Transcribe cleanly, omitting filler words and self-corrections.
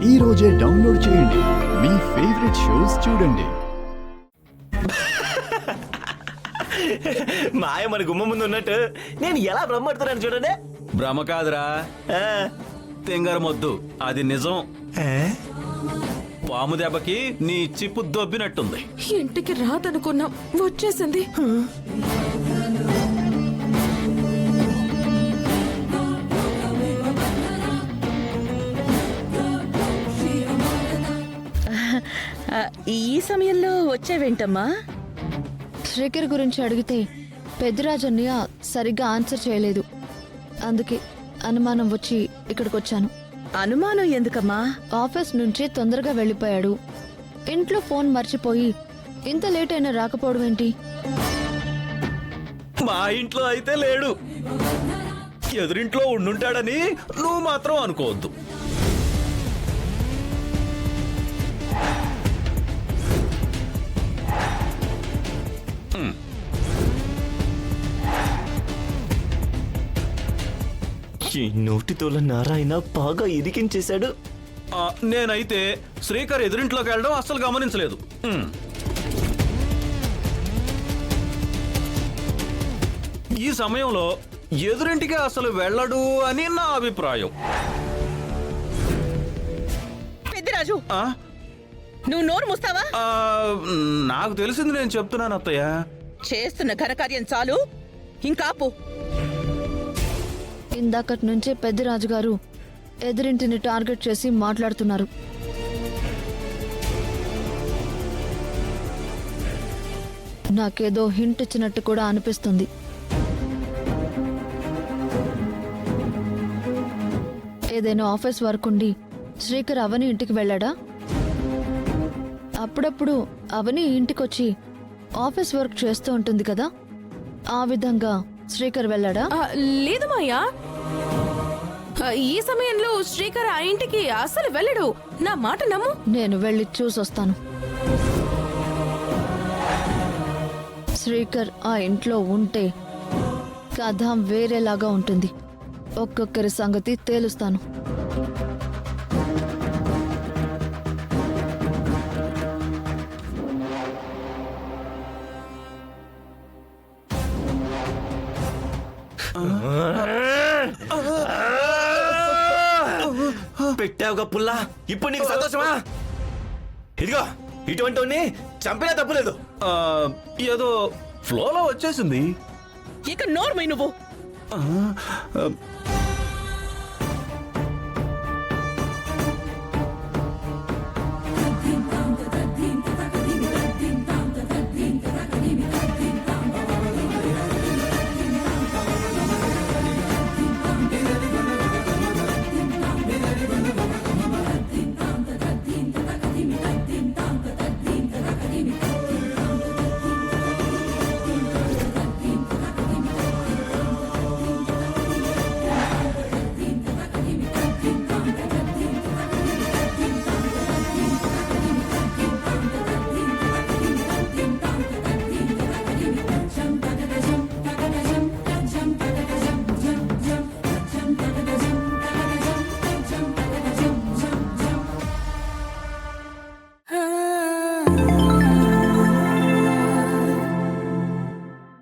ఈ రోజే డౌన్లోడ్ చేయండి. మీ ఫేవరెట్ షోస్ చూడండి. మాయ మన గుమ్మ ముందు ఉన్నట్టు నేను ఎలా బ్రహ్మడుతున్నాను చూడండి. భ్రమ కాదురా, తెంగర మొద్దు, అది నిజం. పాము దెబ్బకి నీ చిప్పు దొబ్బినట్టుంది. ఇంటికి రాదనుకున్నాం, వచ్చేసింది. ఈ సమయంలో వచ్చేవేంటమ్మా? శ్రీకర్ గురించి అడిగితే పెద్దిరాజన్నయ్య సరిగ్గా ఆన్సర్ చేయలేదు. అందుకే అనుమానం వచ్చి ఇక్కడికి వచ్చాను. అనుమానం ఎందుకమ్మా? ఆఫీస్ నుంచి తొందరగా వెళ్ళిపోయాడు. ఇంట్లో ఫోన్ మర్చిపోయి ఇంత లేట్ అయినా రాకపోవడం ఏంటి? మా ఇంట్లో అయితే లేడు, ఎదురింట్లో ఉండుంటాడని నువ్వు మాత్రం అనుకోవద్దు. ఈ నోటితోల నారాయణ బాగా ఇరికించేశాడు. నేనైతే శ్రీకర్ ఎదురింట్లోకి వెళ్ళడం అస్సలు గమనించలేదు. ఈ సమయంలో ఎదురింటికి అసలు వెళ్ళడు అని నా అభిప్రాయం. పెద్దిరాజు, ఆ? నువ్వు నోరు మూస్తావా? నాకు తెలిసింది నేను చెప్తున్నాను అత్తయ్య. చేస్తున్న ఘనకార్యం చాలు, ఇంకాపు. ఇందాకటి నుంచే పెద్దిరాజు గారు ఎదురింటిని టార్గెట్ చేసి మాట్లాడుతున్నారు. నాకేదో హింట్ ఇచ్చినట్టు కూడా అనిపిస్తుంది. ఏదైనా ఆఫీస్ వర్క్ ఉండి శ్రీకర్ అవని ఇంటికి వెళ్ళాడా? అప్పుడప్పుడు అవని ఇంటికొచ్చి ఆఫీస్ వర్క్ చేస్తూ ఉంటుంది కదా, ఆ విధంగా శ్రీకర్ వెళ్ళాడా? లేదు మాయా, ఈ సమయంలో శ్రీకర్ ఆ ఇంటికి అసలు వెళ్ళడు. నా మాట నమ్ము. నేను వెళ్ళి చూసొస్తాను. శ్రీకర్ ఆ ఇంట్లో ఉంటే కథ వేరేలాగా ఉంటుంది. ఒక్కొక్కరి సంగతి తేలుస్తాను. పెట్టావుగా పుల్లా, ఇప్పుడు నీకు సంతోషమా? ఇదిగో ఇటువంటి చంపినా తప్పులేదు. ఏదో ఫ్లోలో వచ్చేసింది. ఇక నోర్మై నువ్వు.